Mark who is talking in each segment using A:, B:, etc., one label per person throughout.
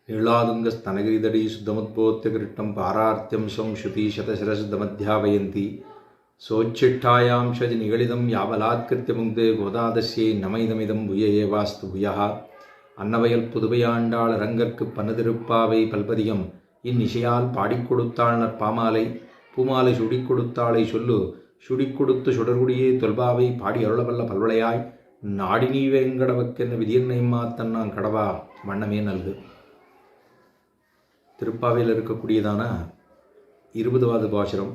A: நீளாதுங்கஸ்தனகிரிதடி சுத்தமுத்போத்திய கிருஷ்ணம் பாரார்த்தியம் ஸ்வம் ஸ்ருதி சதசிரசித்தமத்தியாவயந்தி சோச்சிட்டாயாம் ஷஜி நிகழிதம் யாவலாத்கிருத்திய முக்தே கோதாதஸ்யை நமைதமிதம் புய ஏவாஸ்து புயா அன்னவயல் புதுவையாண்டாள் ரங்கற்கு பன்னதிருப்பாவை பல்பதியம் இந்நிசையால் பாடிக் கொடுத்தாள் நற்பாமாலை பூமாலை சுடிக் கொடுத்தாளை சொல்லு சுடிக் கொடுத்து சுடர்குடியே தொல்பாவை பாடி அருளவல்ல பல்வளையாய் நாடினீ வேங்கடவக்கென்ன விதியன்னை மாத்தன்னான் கடவா வண்ணமே நல்கு. திருப்பாவையில் இருக்கக்கூடியதான 20வது பாசுரம்.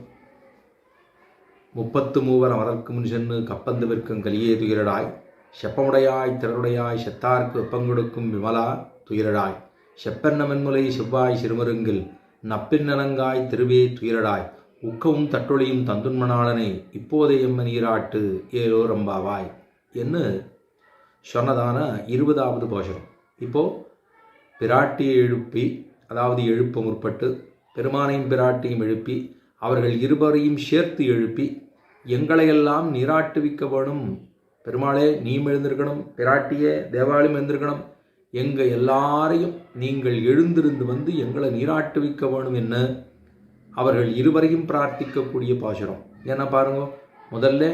A: 33 அமரர்க்கு முன் சென்று கப்பந்து விற்கும் கலியே துயிரடாய் செப்பமுடையாய் திரருடையாய் செத்தார்க்கு வெப்பங்கொடுக்கும் விமலா துயிரடாய் செப்பென்ன மென்முலை செவ்வாய் சிறுமருங்கில் நப்பின்னலங்காய் திருவே துயிரடாய் உக்கவும் தட்டொழியும் தந்துன்மணாளனை இப்போதே எம்ம நீராட்டு ஏலோ ரம்பாவாய் என்று சொன்னதான 20வது பாசுரம். இப்போது பிராட்டியை எழுப்பி, அதாவது எழுப்ப முற்பட்டு பெருமானையும் பிராட்டியும் எழுப்பி அவர்கள் இருவரையும் சேர்த்து எழுப்பி எங்களையெல்லாம் நீராட்டுவிக்க வேணும், பெருமாளே நீயும் எழுந்திருக்கணும், பிராட்டியே தேவாலயம் எழுந்திருக்கணும், எங்கள் எல்லாரையும் நீங்கள் எழுந்திருந்து வந்து எங்களை நீராட்டுவிக்க வேணும் என்ன அவர்கள் இருவரையும் பிரார்த்திக்கக்கூடிய பாசுரம். ஏன்னா பாருங்க, முதல்ல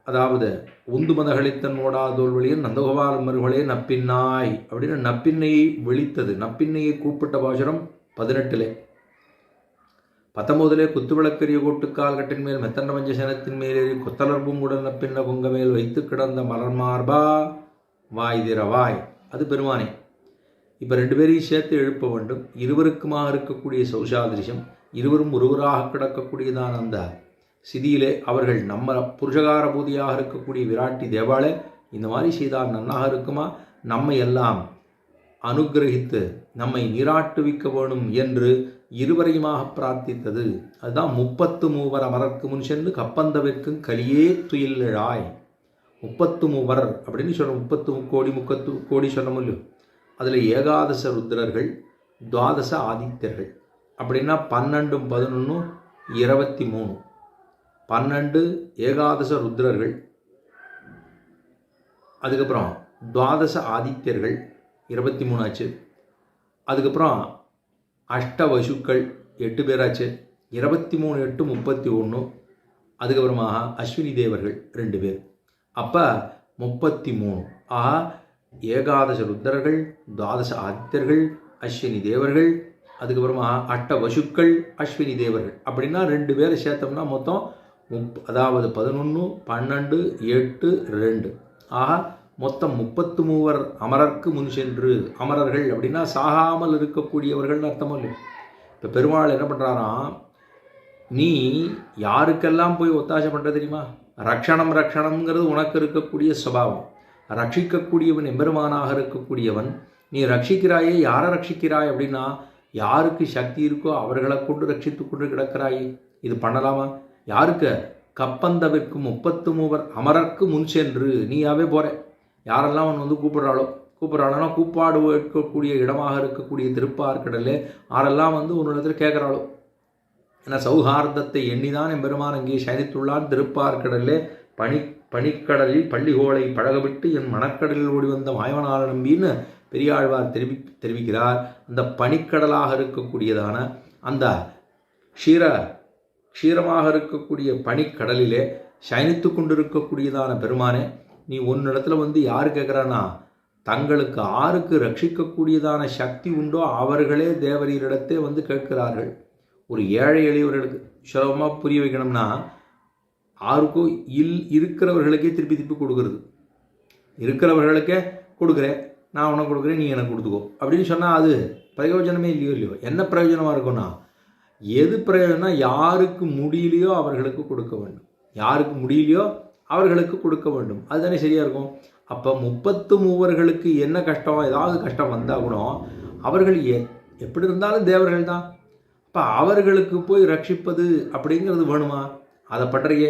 A: அதாவது உந்து மதகளித்தன் ஓடாதோல்வழியில் நந்தகோபால் மருகளே நப்பின்னாய் அப்படின்னு நப்பின்னையை விழித்தது, நப்பின்னையை கூப்பிட்ட பாசுரம் 18. 19 குத்துவிளக்கரிய கோட்டுக்கால் கட்டின் மேல் மெத்தண்ட பஞ்சசனத்தின் மேலேறி கொத்தலர்பும் உடல் நப்பின்ன பொங்க மேல் வைத்து கிடந்த மலர்மார்பா வாய் திரவாய், அது பெருமானே. இப்போ 2 பேரையும் சேர்த்து எழுப்ப வேண்டும். இருவருக்குமாக இருக்கக்கூடிய சௌசாதிருஷம், இருவரும் ஒருவராக கிடக்கக்கூடியதான அந்த சிதியிலே அவர்கள் நம்ம புருஷகார பூதியாக இருக்கக்கூடிய விராட்டி தேவாலய இந்த மாதிரி செய்தால் நன்னாக இருக்குமா, நம்மை எல்லாம் அனுகிரகித்து நம்மை நீராட்டுவிக்க வேணும் என்று இருவரையுமாக பிரார்த்தித்தது. அதுதான் 33 அமரர்க்கு முன் சென்று கப்பந்தவிற்கும் கலியே துயிலழாய். 33 அப்படின்னு சொல்ல 30 கோடி சொல்ல முடியும். அதில் ஏகாதச ருத்ரர்கள், துவாதச ஆதித்யர்கள் அப்படின்னா 12 11 23. 12 ஏகாதச ருத்ரர்கள், அதுக்கப்புறம் துவாதச ஆதித்யர்கள் 23 ஆச்சு, அதுக்கப்புறம் அஷ்டவசுக்கள் 8 பேராச்சு, 23 8 31, அதுக்கப்புறமா அஸ்வினி தேவர்கள் 2 பேர், அப்போ 33. ஆஹா, ஏகாதச ருத்ரர்கள், துவாதச ஆதித்யர்கள், அஸ்வினி தேவர்கள், அதுக்கப்புறமா அஷ்டவசுக்கள், அஸ்வினி தேவர்கள் அப்படின்னா 2 பேரை சேர்த்தோம்னா மொத்தம் அதாவது 11 12 8 2 ஆக மொத்தம் 33 அமரர்க்கு முன் சென்று. அமரர்கள் அப்படின்னா சாகாமல் இருக்கக்கூடியவர்கள்னு அர்த்தம் இல்லை. இப்போ பெருமாள் என்ன பண்ணுறாராம், நீ யாருக்கெல்லாம் போய் ஒத்தாசை பண்ணுற தெரியுமா, ரக்ஷணம்ங்கிறது உனக்கு இருக்கக்கூடிய சுபாவம். ரட்சிக்கக்கூடியவன் எம்பெருமானாக இருக்கக்கூடியவன். நீ ரட்சிக்கிறாயே, யாரை ரட்சிக்கிறாய் அப்படின்னா யாருக்கு சக்தி இருக்கோ அவர்களை கொண்டு ரட்சித்து கொண்டு கிடக்கிறாயே. இது பண்ணலாமா? யாருக்கு? கப்பந்தவிற்கும் 33 அமரர்க்கு முன் சென்று நீயாவே போகிற. யாரெல்லாம் அவன் கூப்பிட்றாளோனா கூப்பாடு வைக்கக்கூடிய இடமாக இருக்கக்கூடிய திருப்பார்கடலே யாரெல்லாம் உன்னிடத்தில் கேட்குறாளோ. ஏன்னா சௌஹார்தத்தை எண்ணிதான் எம்பெருமான் அங்கே சயனித்துள்ளான். திருப்பார்கடலே பனிக்கடலில் பள்ளிகோளை பழகவிட்டு என் மணக்கடலில் ஓடி வந்த மாயவனால நம்பின்னு பெரியாழ்வார் தெரிவிக்கிறார். அந்த பனிக்கடலாக இருக்கக்கூடியதான அந்த க்ஷீரமாக இருக்கக்கூடிய பனிக்கடலிலே சயனித்து கொண்டிருக்கக்கூடியதான பெருமானே, நீ ஒன்னிடத்துல யார் கேட்குறானா, தங்களுக்கு ஆருக்கு ரட்சிக்கக்கூடியதான சக்தி உண்டோ அவர்களே தேவரீரிடத்தே கேட்கிறார்கள். ஒரு ஏழை எளியவர்களுக்கு சுலபமாக புரிய வைக்கணும்னா, ஆருக்கோ இருக்கிறவர்களுக்கே திருப்பி கொடுக்கறது. இருக்கிறவர்களுக்கே கொடுக்குறேன், நான் உனக்கு கொடுக்குறேன், நீ எனக்கு கொடுத்துக்கோ அப்படின்னு சொன்னால் அது பிரயோஜனமே இல்லையோ. என்ன பிரயோஜனமாக இருக்கும்னா, எது பிரயோஜனம்னா யாருக்கு முடியலையோ அவர்களுக்கு கொடுக்க வேண்டும், யாருக்கு முடியலையோ அவர்களுக்கு கொடுக்க வேண்டும். அதுதானே சரியாக இருக்கும். அப்போ 33 என்ன கஷ்டம், ஏதாவது கஷ்டம் வந்தால் கூட அவர்கள் எப்படி இருந்தாலும் தேவர்கள் தான். அப்போ அவர்களுக்கு போய் ரட்சிப்பது அப்படிங்கிறது வேணுமா? அதை பற்றியே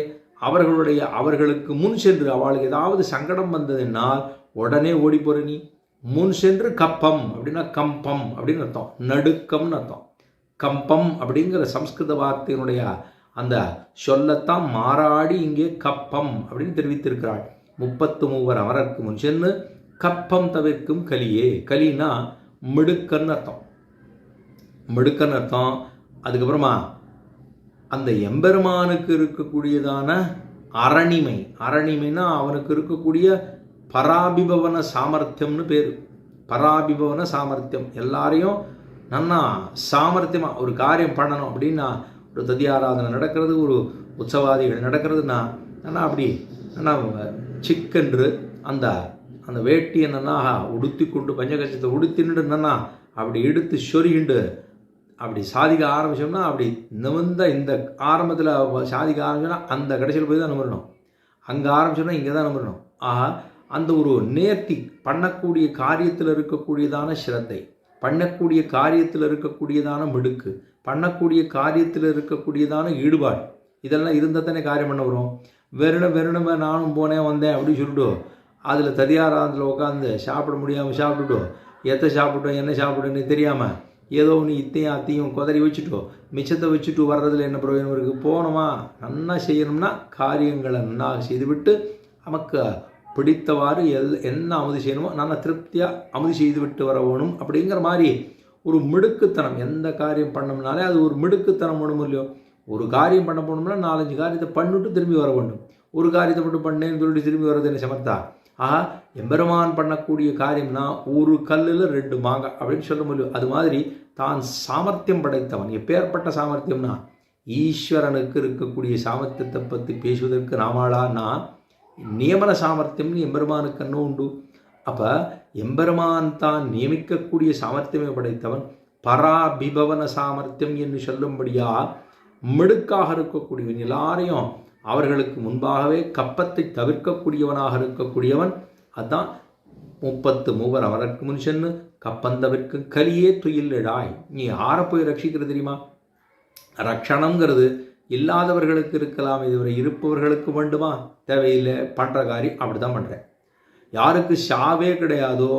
A: அவர்களுக்கு முன் சென்று அவளுக்கு ஏதாவது சங்கடம் வந்ததுனால் உடனே ஓடி போகிற நீ. முன் சென்று கப்பம் அப்படின்னா கம்பம் அப்படின்னு அர்த்தம், நடுக்கம்னு அர்த்தம். கம்பம் அப்படிங்கிற சம்ஸ்கிருத வார்த்தையினுடைய அந்த சொல்லத்தான் மாறாடி இங்கே கப்பம் அப்படின்னு தெரிவித்திருக்கிறாள். 33 அமரர்க்கு முன் சென்று கப்பம் தவிர்க்கும் கலியே. கலினா மிடுக்கன்னு அர்த்தம். மிடுக்கன்னு அர்த்தம். அதுக்கப்புறமா அந்த எம்பெருமானுக்கு இருக்கக்கூடியதான அரணிமைனா அவனுக்கு இருக்கக்கூடிய பராபிபவன சாமர்த்தியம்னு பேர். பராபிபவன சாமர்த்தியம், எல்லாரையும் நன்னா சாமர்த்தியமாக ஒரு காரியம் பண்ணணும் அப்படின்னா, ஒரு ததியாராதனை நடக்கிறது, ஒரு உற்சவாதிகள் நடக்கிறதுனா ஆனால் அப்படி ஆனால் சிக்கென்று அந்த அந்த வேட்டி என்னன்னா உடுத்தி கொண்டு பஞ்சகச்சத்தை உடுத்தின்னு என்னன்னா அப்படி எடுத்து சொருகிண்டு அப்படி சாதிக்க ஆரம்பித்தோம்னா, அப்படி இந்த ஆரம்பத்தில் சாதிக்க ஆரம்பிச்சோன்னா அந்த கடைசியில் போய் தான் நம்பணும். அங்கே ஆரம்பிச்சோன்னா இங்கே தான் நம்பணும். ஆஹா, அந்த ஒரு நேர்த்தி, பண்ணக்கூடிய காரியத்தில் இருக்கக்கூடியதான ஸ்ரத்தை, பண்ணக்கூடிய காரியத்தில் இருக்கக்கூடியதான மிடுக்கு, பண்ணக்கூடிய காரியத்தில் இருக்கக்கூடியதான ஈடுபாடு, இதெல்லாம் இருந்தால் தானே காரியம் பண்ண வரும். வெறும் நானும் போனேன் வந்தேன் அப்படின்னு சொல்லிட்டு அதில் ததியாராதில் உட்காந்து சாப்பிட முடியாமல் சாப்பிட்டுட்டோம், எத்தை சாப்பிட்டோம் என்ன சாப்பிட்டோன்னு தெரியாமல் ஏதோ ஒன்று இத்தையும் அத்தையும் குதறி வச்சுட்டோம், மிச்சத்தை வச்சுட்டு வர்றதில் என்ன பிரயோஜனம் இருக்குது? போனோமா நன்னா செய்யணும்னா காரியங்களை நன்னா செய்துவிட்டு நமக்கு பிடித்தவாறு என்ன அமுதி செய்யணுமோ நல்லா திருப்தியாக அமுதி செய்து விட்டு வர வேணும். அப்படிங்கிற மாதிரி ஒரு மிடுக்குத்தனம். எந்த காரியம் பண்ணோம்னாலே அது ஒரு மிடுக்குத்தனம் வேணும் இல்லையோ. ஒரு காரியம் பண்ண போனோம்னா 4-5 காரியத்தை பண்ணிட்டு திரும்பி வர வேண்டும். ஒரு காரியத்தை மட்டும் பண்ணேன்னு சொல்லிட்டு திரும்பி வர்றது என்ன சமர்த்தா? ஆஹா, எம்பெருமான் பண்ணக்கூடிய காரியம்னா ஒரு கல்லில் 2 மாங்காய் அப்படின்னு சொல்ல முடியும். அது மாதிரி தான் சாமர்த்தியம் படைத்தவன். எப்பேற்பட்ட சாமர்த்தியம்னா, ஈஸ்வரனுக்கு இருக்கக்கூடிய சாமர்த்தியத்தை பற்றி பேசுவதற்கு நாமாளான்னா நியமன சாமர்த்தியம்னு எம்பெருமானுக்கு என்ன உண்டு. அப்போ எம்பெருமான் தான் நியமிக்கக்கூடிய சாமர்த்தியமே படைத்தவன். பராபிபவன சாமர்த்தியம் என்று சொல்லும்படியா மிடுக்காக இருக்கக்கூடியவன், எல்லாரையும் அவர்களுக்கு முன்பாகவே கப்பத்தை தவிர்க்கக்கூடியவனாக இருக்கக்கூடியவன். அதுதான் 33 அவருக்கு முன் சென்று கப்பந்தவிற்கு கலியே துயில்லடாய். நீ யாரை போய் ரட்சிக்கிறது தெரியுமா? ரட்சணங்கிறது இல்லாதவர்களுக்கு இருக்கலாம், இதுவரை இருப்பவர்களுக்கு வேண்டுமா? தேவையில்லை. பண்ணுற காரியம் அப்படி தான் பண்ணுறேன். யாருக்கு சாவே கிடையாதோ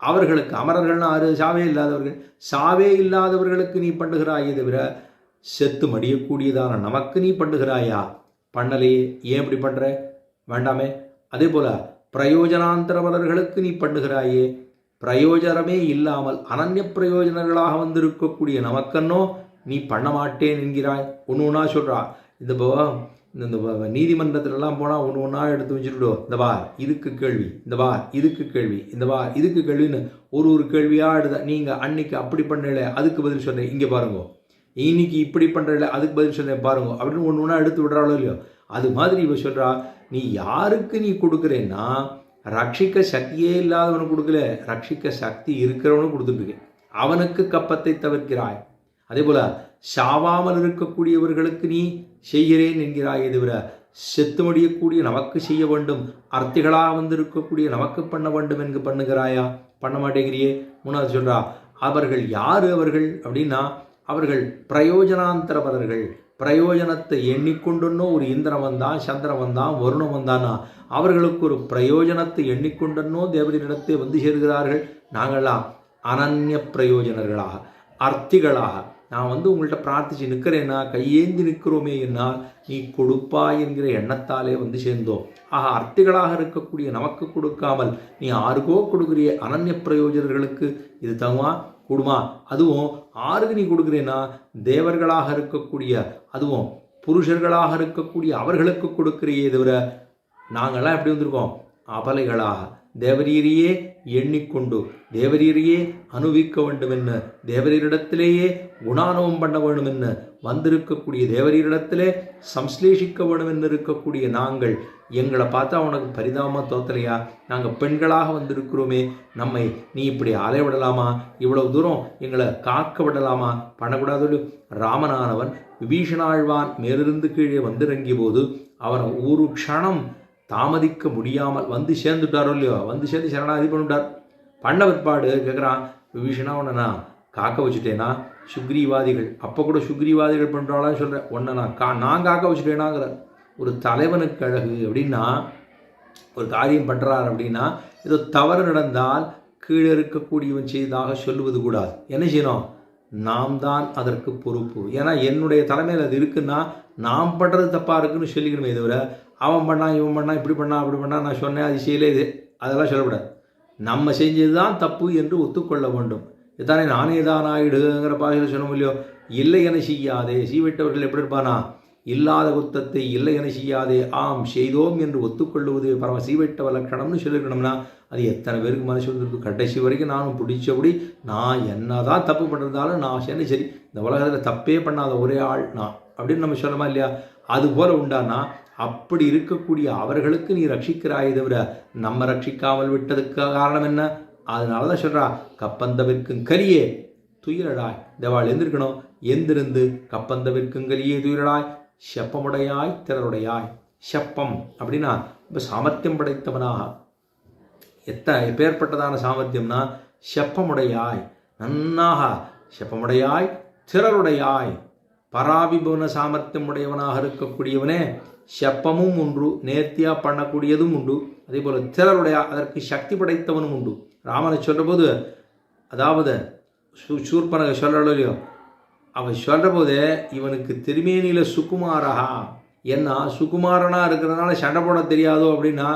A: அவர்களுக்கு, அமரர்கள்னா யாரு? சாவே இல்லாதவர்கள். சாவே இல்லாதவர்களுக்கு நீ பண்ணுகிறாயே தவிர செத்து மடியக்கூடியதான நமக்கு நீ பண்ணுகிறாயா? பண்ணலையே. ஏன் இப்படி பண்ணுற? வேண்டாமே. அதே போல் பிரயோஜனாந்தரவர்களுக்கு நீ பண்ணுகிறாயே. பிரயோஜனமே இல்லாமல் அனன்ய பிரயோஜனங்களாக வந்திருக்கக்கூடிய நமக்கன்னோ நீ பண்ண மாட்டேன் என்கிறாய். ஒன்று ஒன்றா சொல்கிறா. இந்த நீதிமன்றத்திலலாம் போனால் ஒன்று ஒன்றா எடுத்து வச்சுக்கிட்டோ, இந்த பார் இதுக்கு கேள்வி, இந்த பார் இதுக்கு கேள்வி, இந்த பார் இதுக்கு கேள்வின்னு ஒரு கேள்வியாக எடுத்த. நீங்கள் அன்னைக்கு அப்படி பண்ணல அதுக்கு பதில் சொன்னேன் இங்கே பாருங்க, இன்னைக்கு இப்படி பண்ணுறல அதுக்கு பதில் சொன்னேன் பாருங்க அப்படின்னு ஒன்று ஒன்றா எடுத்து விடுறாளோ இல்லையோ. அது மாதிரி இவ சொல்கிறா, நீ யாருக்கு நீ கொடுக்குறேன்னா ரட்சிக்க சக்தியே இல்லாதவனுக்கு கொடுக்கல, ரட்சிக்க சக்தி இருக்கிறவனுக்கு கொடுத்துட்டுருக்கேன். அவனுக்கு கப்பத்தை தவிர்க்கிறாய். அதே போல் சாவாமல் இருக்கக்கூடியவர்களுக்கு நீ செய்கிறேன் என்கிறாயே தவிர செத்து முடியக்கூடிய நமக்கு செய்ய வேண்டும், அர்த்திகளாக வந்திருக்கக்கூடிய நமக்கு பண்ண வேண்டும் என்று பண்ணுகிறாயா? பண்ண மாட்டேங்கிறியே. மூணாவது சொல்கிறா, அவர்கள் யார் அவர்கள் அப்படின்னா, அவர்கள் பிரயோஜனாந்தரவர்கள். பிரயோஜனத்தை எண்ணிக்கொண்டுன்னோ ஒரு இந்திரன் வந்தான், சந்திரன் வந்தான், வருணம் வந்தானா அவர்களுக்கு ஒரு பிரயோஜனத்தை எண்ணிக்கொண்டனோ தேவரிடத்தை வந்து சேர்கிறார்கள். நாங்கள்லாம் அனன்ய பிரயோஜனர்களாக, அர்த்திகளாக. நான் உங்கள்கிட்ட பிரார்த்திச்சு நிற்கிறேன்னா, கையேந்தி நிற்கிறோமே என்னால் நீ கொடுப்பாய் என்கிற எண்ணத்தாலே வந்து சேர்ந்தோம். ஆக அர்த்திகளாக இருக்கக்கூடிய நமக்கு கொடுக்காமல் நீ யாருக்கோ கொடுக்குறிய அனன்ய பிரயோஜனர்களுக்கு இது தகுமா கூடுமா? அதுவும் ஆருக்கு நீ கொடுக்குறேன்னா தேவர்களாக இருக்கக்கூடிய, அதுவும் புருஷர்களாக இருக்கக்கூடிய அவர்களுக்கு கொடுக்குறியே தவிர நாங்கள்லாம் எப்படி வந்திருக்கோம்? அபலைகளாக தேவரீரையே எண்ணிக்கொண்டு தேவரீரையே அனுபவிக்க வேண்டும் என்ன, தேவரீரிடத்திலேயே குணானுபவம் பண்ண வேண்டும் என்ன வந்திருக்கக்கூடிய, தேவரீரிடத்திலே சம்ஸ்லேஷிக்க வேண்டும் என்று இருக்கக்கூடிய நாங்கள் எங்களை பார்த்தா உனக்கு பரிதாபமாக தோத்தலையா? நாங்கள் பெண்களாக வந்திருக்கிறோமே, நம்மை நீ இப்படி அலைய விடலாமா? இவ்வளவு தூரம் எங்களை காக்க விடலாமா? பண்ணக்கூடாது. ராமனானவன் விபீஷணாழ்வான் மேலிருந்து கீழே வந்திறங்கிய போது அவனை ஒரு க்ஷணம் தாமதிக்க முடியாமல் வந்து சேர்ந்துட்டாரோ இல்லையோ, வந்து சேர்ந்து சரணாதி பண்ணிவிட்டார். பண்ண பிற்பாடு கேட்குறான், விபீஷணா உன்னை நான் காக்க வச்சுட்டேனா? சுக்ரீவாதிகள் அப்போ கூட சுக்ரீவாதிகள் பண்ணுறாளான்னு சொல்கிறேன், உன்னை நான் காக்க வச்சுட்டேனாங்கிற. ஒரு தலைவனுக்கு அழகு அப்படின்னா, ஒரு காரியம் பண்ணுறார் அப்படின்னா, ஏதோ தவறு நடந்தால் கீழே இருக்கக்கூடியவன் செய்ததாக சொல்லுவது கூடாது. என்ன செய்யணும்? நாம் தான் அதற்கு பொறுப்பு. ஏன்னா என்னுடைய தலைமையில் அது இருக்குன்னா நாம் பண்ணுறது தப்பாக இருக்குன்னு சொல்லிக்கணுமே தவிர, அவன் பண்ணான் இவன் பண்ணான் இப்படி பண்ணான் அப்படி பண்ணான் நான் சொன்னேன் அது செய்யலே இது அதெல்லாம் சொல்லக்கூடாது. நம்ம செஞ்சது தான் தப்பு என்று ஒத்துக்கொள்ள வேண்டும். இதானே நானே தானாயிடுங்கிற பாதையில் சொன்ன இல்லையோ. இல்லை என செய்யாதே. சீவிட்டவர்கள் எப்படி இருப்பானா, இல்லாத குத்தத்தை இல்லை என செய்யாதே ஆம் செய்தோம் என்று ஒத்துக்கொள்வது பரம சீவைட்டவ லட்சணம்னு சொல்லியிருக்கணும்னா அது எத்தனை பேருக்கு மனசு வந்துருக்கு. கடைசி வரைக்கும் நானும் பிடிச்சபடி நான் என்ன தான் தப்பு பண்ணுறதாலும் நான் சரி இந்த உலகத்தில் தப்பே பண்ணாத ஒரே ஆள் நான் அப்படின்னு நம்ம சொல்லமா இல்லையா. அதுபோல் உண்டானா அப்படி இருக்கக்கூடிய அவர்களுக்கு நீ ரட்சிக்கிறாய் தவிர நம்ம ரட்சிக்காமல் விட்டதுக்கு காரணம் என்ன? அதனால தான் சொல்கிறா, கப்பந்தவிற்கும் கலியே துயிலடாய். தேவாள் எந்திருக்கணும். எந்திருந்து கப்பந்தவிற்கும் கலியே துயிலடாய், செப்பமுடையாய் திறருடையாய். செப்பம் அப்படின்னா இப்போ சாமர்த்தியம் படைத்தவனாக, எப்பேற்பட்டதான சாமர்த்தியம்னா செப்பமுடையாய், நன்னாக செப்பமுடையாய் திறருடையாய், பராபிபவன சாமர்த்தியம் உடையவனாக இருக்கக்கூடியவனே. செப்பமும் உண்டு, நேர்த்தியாக பண்ணக்கூடியதும் உண்டு, அதே போல் திறருடைய அதற்கு சக்தி படைத்தவனும் உண்டு. ராமனை சொல்கிற போது, அதாவது சூர்பனக சொல்கிறோ இல்லையோ, அவன் சொல்கிற போதே இவனுக்கு திருமேனியில் சுகுமாரா, ஏன்னா சுகுமாரனாக இருக்கிறதுனால சண்டை போட தெரியாதோ அப்படின்னா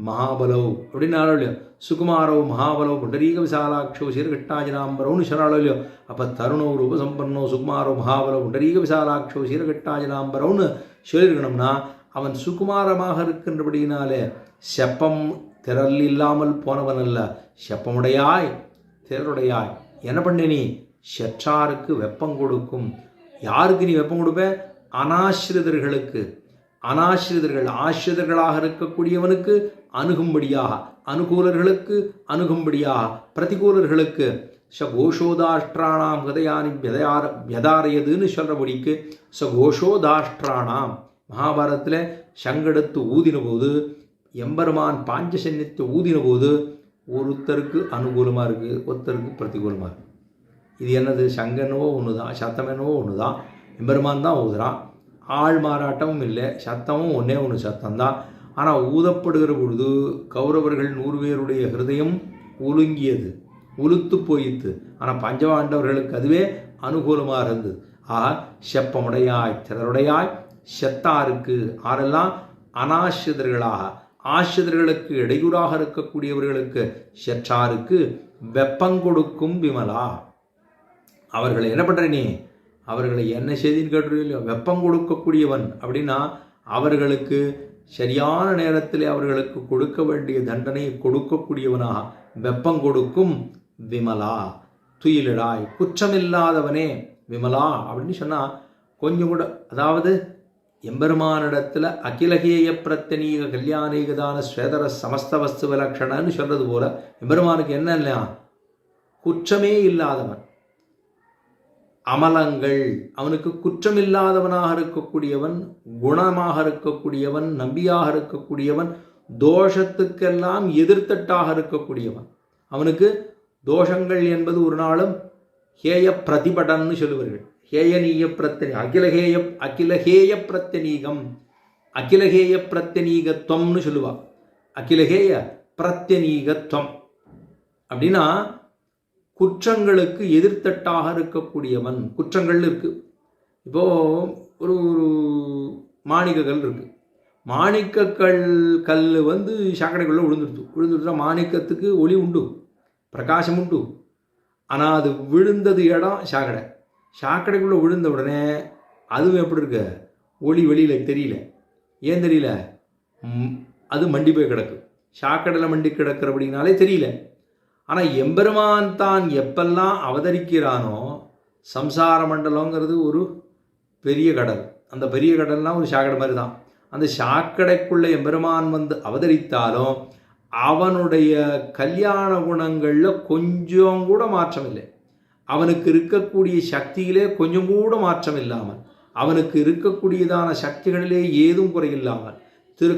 A: மகாபலவ் அப்படின்னு ஆளோ இல்லையோ. சுகுமாரோ மகாபலவ் புண்டரீக விசாலாட்சோ சீரகட்டாஜனாம்பரம்னு சொன்னாலோ இல்லையோ. அப்போ தருணோ ரூபசம்பன்னோ சுகுமாரோ மகாபலவ் புண்டரீக விசாலாட்சோ சீரகட்டாஜனாம்பரம்னு சொல்லியிருக்கணும்னா அவன் சுகுமாரமாக இருக்கின்றபடியினாலே செப்பம் திரள் இல்லாமல் போனவன் அல்ல. செப்பமுடையாய் திரளுடையாய். என்ன பண்ண நீ? செற்றாருக்கு வெப்பம் கொடுக்கும். யாருக்கு நீ வெப்பம் கொடுப்ப? அனாசிரிதர்களுக்கு. அனாசிரிதர்கள் ஆசிரிதர்களாக இருக்கக்கூடியவனுக்கு அணுகும்படியாக, அனுகூலர்களுக்கு அணுகும்படியாக, பிரதிகூலர்களுக்கு சகோஷோதாஷ்டிராணாம் ஹதயானி வியதாரையதுன்னு சொல்கிறபடிக்கு சகோஷோதாஷ்டிராணாம் மகாபாரதத்தில் சங்கெடுத்து ஊதின போது, எம்பெருமான் பாஞ்சசன்யத்தை ஊதின போது ஒருத்தருக்கு அனுகூலமாக இருக்குது, ஒருத்தருக்கு பிரதிகூலமாக இருக்குது. இது என்னது? சங்கனவோ ஒன்று தான், சத்தம் என்னவோ ஒன்று தான், எம்பெருமான் தான் ஊதுறான். ஆள் மாறாட்டமும் இல்லை, சத்தமும் ஒன்றே ஒன்று சத்தம்தான். ஆனால் ஊதப்படுகிற பொழுது கௌரவர்கள் 100 பேருடைய ஹிருதயம் உலுங்கியது, உளுத்து போயித்து. ஆனால் பஞ்சபாண்டவர்களுக்கு அதுவே அனுகூலமாக இருந்தது. ஆக செப்பமுடையாய் திறருடையாய், செத்தாருக்கு ஆரெல்லாம் அனாசிரிதர்களாக, ஆசிரியர்களுக்கு இடையூறாக இருக்கக்கூடியவர்களுக்கு செற்றாருக்கு வெப்பங்கொடுக்கும் விமலா. அவர்களை என்ன பண்ணுற நீ? அவர்களை என்ன செய்தின்னு கேட்டுருவில்லையோ. வெப்பம் கொடுக்கக்கூடியவன் அப்படின்னா அவர்களுக்கு சரியான நேரத்தில் அவர்களுக்கு கொடுக்க வேண்டிய தண்டனையை கொடுக்கக்கூடியவனாக வெப்பம் கொடுக்கும் விமலா. துயிலடாய் குற்றமில்லாதவனே விமலா அப்படின்னு சொன்னால் கொஞ்சம் கூட, அதாவது எம்பெருமானிடத்தில் அகிலகேய பிரத்தனீக கல்யாணீகதான ஸ்வேதர சமஸ்த வஸ்து விலக்ஷணன்னு சொல்கிறது போல எம்பெருமானுக்கு என்ன இல்லையா? குற்றமே இல்லாதவன், அமலங்கள், அவனுக்கு குற்றமில்லாதவனாக இருக்கக்கூடியவன், குணமாக இருக்கக்கூடியவன், நம்பியாக இருக்கக்கூடியவன், தோஷத்துக்கெல்லாம் எதிர்த்தட்டாக இருக்கக்கூடியவன். அவனுக்கு தோஷங்கள் என்பது ஒரு நாளும் ஹேய பிரதிபடன்னு சொல்லுவார்கள். ஹேயனீய பிரத்தனி அகிலஹேய பிரத்தனீகம், அகிலஹேய பிரத்தனீகத்துவம்னு சொல்லுவா. அகிலஹேய பிரத்தனீகத்துவம் அப்படின்னா குற்றங்களுக்கு எதிர்த்தட்டாக இருக்கக்கூடியவன். குற்றங்கள் இருக்குது. இப்போது ஒரு மாணிக்கக்கல் இருக்குது. மாணிக்கக்கல் கல் சாக்கடைக்குள்ளே விழுந்துடுச்சா மாணிக்கத்துக்கு ஒளி உண்டு, பிரகாசம் உண்டு. ஆனால் அது விழுந்தது இடம் சாக்கடை. சாக்கடைக்குள்ளே விழுந்த உடனே அதுவும் எப்படி இருக்கு? ஒளி வெளியில் தெரியல. ஏன் தெரியல? அது மண்டி போய் கிடக்கு. சாக்கடையில் மண்டி கிடக்கிறபடினாலே தெரியல. ஆனால் எம்பெருமான் தான் எப்பெல்லாம் அவதரிக்கிறானோ, சம்சார மண்டலங்கிறது ஒரு பெரிய கடல். அந்த பெரிய கடல்லாம் ஒரு சாக்கடை மாதிரி தான். அந்த சாக்கடைக்குள்ளே எம்பெருமான் அவதரித்தாலும் அவனுடைய கல்யாண குணங்களில் கொஞ்சம் கூட மாற்றம் இல்லை. அவனுக்கு இருக்கக்கூடிய சக்தியிலே கொஞ்சம் கூட மாற்றம் இல்லாமல், அவனுக்கு இருக்கக்கூடியதான சக்திகளிலே ஏதும் குறையில்லாமல்,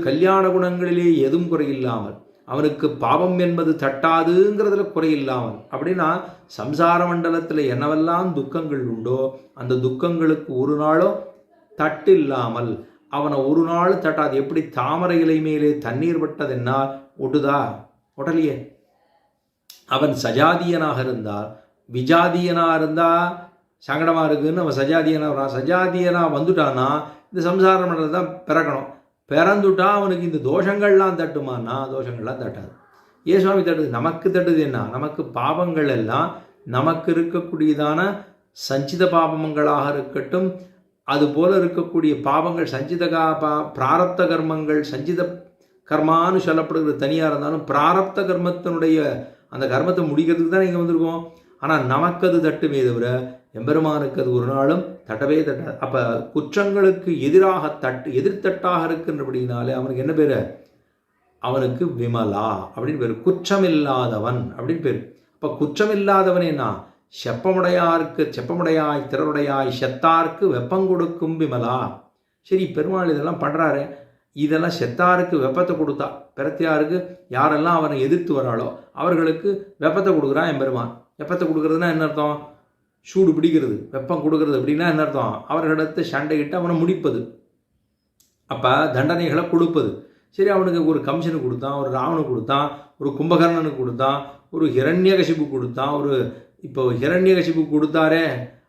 A: கல்யாண குணங்களிலே ஏதும் குறையில்லாமல், அவனுக்கு பாவம் என்பது தட்டாதுங்கிறதுல குறையில்லாமல், அப்படின்னா சம்சார மண்டலத்தில் என்னவெல்லாம் துக்கங்கள் உண்டோ அந்த துக்கங்களுக்கு ஒரு நாளும் தட்டு இல்லாமல், அவனை ஒரு நாள் தட்டாது. எப்படி தாமரை இலை மேலே தண்ணீர் பட்டதென்னா ஒட்டுதா? உடலையே. அவன் சஜாதியனாக இருந்தால், விஜாதியனாக இருந்தால் சங்கடமாக இருக்குதுன்னு அவன் சஜாதியனாக வந்துட்டான்னா இந்த சம்சார மண்டலம் தான் பிறக்கணும். பிறந்துட்டா அவனுக்கு இந்த தோஷங்கள்லாம் தட்டுமானா? தோஷங்கள்லாம் தட்டாது. ஏன் சுவாமி தட்டுது? நமக்கு தட்டுது என்ன? நமக்கு பாவங்கள் எல்லாம் நமக்கு இருக்கக்கூடியதான சஞ்சித பாபங்களாக இருக்கட்டும், அதுபோல் இருக்கக்கூடிய பாவங்கள் பிராரப்த கர்மங்கள், சஞ்சித கர்மான்னு சொல்லப்படுகிற தனியாக இருந்தாலும் பிராரப்த கர்மத்தினுடைய அந்த கர்மத்தை முடிக்கிறதுக்கு தான் இங்கே வந்திருக்கோம். ஆனால் நமக்கு அது தட்டுமே தவிர எம்பெருமானுக்கு அது ஒரு நாளும் தட்டவே தட்டாது. அப்போ குற்றங்களுக்கு எதிர்த்தட்டாக இருக்கின்றபடினாலே அவனுக்கு என்ன பேர்? அவனுக்கு விமலா அப்படின்னு பேர், குற்றமில்லாதவன் அப்படின்னு பேர். அப்போ குற்றமில்லாதவனேனா செப்பமுடையாய் திறருடையாய் செத்தார்க்கு வெப்பம் கொடுக்கும் விமலா. சரி, பெருமாள் இதெல்லாம் பண்ணுறாரு, இதெல்லாம் செத்தாருக்கு வெப்பத்தை கொடுத்தா, பிறத்தியாருக்கு யாரெல்லாம் அவனை எதிர்த்து வராளோ அவர்களுக்கு வெப்பத்தை கொடுக்குறான் எம்பெருமான். வெப்பத்தை கொடுக்குறதுனா என்ன அர்த்தம்? சூடு பிடிக்கிறது. வெப்பம் கொடுக்கறது அப்படின்னா என்ன அர்த்தம்? அவர்களிடத்து சண்டையிட்டு அவனை முடிப்பது, அப்போ தண்டனைகளை கொடுப்பது. சரி, அவனுக்கு ஒரு கம்சனுக்கு கொடுத்தான், ஒரு ராவனுக்கு கொடுத்தான், ஒரு கும்பகர்ணனுக்கு கொடுத்தான், ஒரு ஹிரண்யகசிபு கொடுத்தான். இப்போ ஹிரண்யகசிபு கொடுத்தாரே,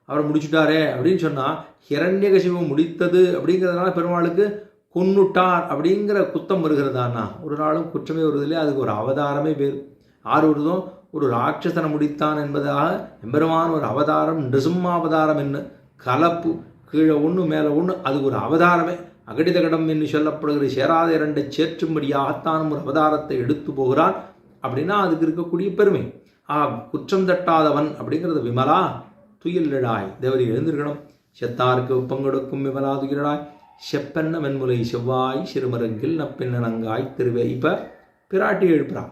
A: அவரை முடிச்சுட்டாரே அப்படின்னு சொன்னால், ஹிரண்யகசிபு முடித்தது அப்படிங்கிறதுனால பெருமாளுக்கு கொன்னுட்டார் அப்படிங்கிற குத்தம் வருகிறதானா? ஒரு நாளும் குற்றமே வருவதில்லை. அதுக்கு ஒரு அவதாரமே பேர். ஆறு வருதும் ஒரு ராட்சசனை முடித்தான் என்பதாக எம்பெருமான் ஒரு அவதாரம், நிருசிம்மாவதாரம் என்ன கலப்பு, கீழே ஒன்று மேலே ஒன்று, அதுக்கு ஒரு அவதாரமே. அகடிதகடம் என்று சொல்லப்படுகிற சேராத இரண்டை சேற்றும்படியாகத்தான் ஒரு அவதாரத்தை எடுத்து போகிறான். அப்படின்னா அதுக்கு இருக்கக்கூடிய பெருமை. குற்றம் தட்டாதவன் அப்படிங்கிறது விமலா துயிலிடாய். தேவரி எழுந்திருக்கணும். செத்தாருக்கு ஒப்பங்கொடுக்கும் விமலா துயிலிடாய், செப்பென்ன வெண்முலை செவ்வாய் சிறுமருங்கில் நப்பின்னங்காய் திருவே. இப்போ பிராட்டி எழுப்புறான்.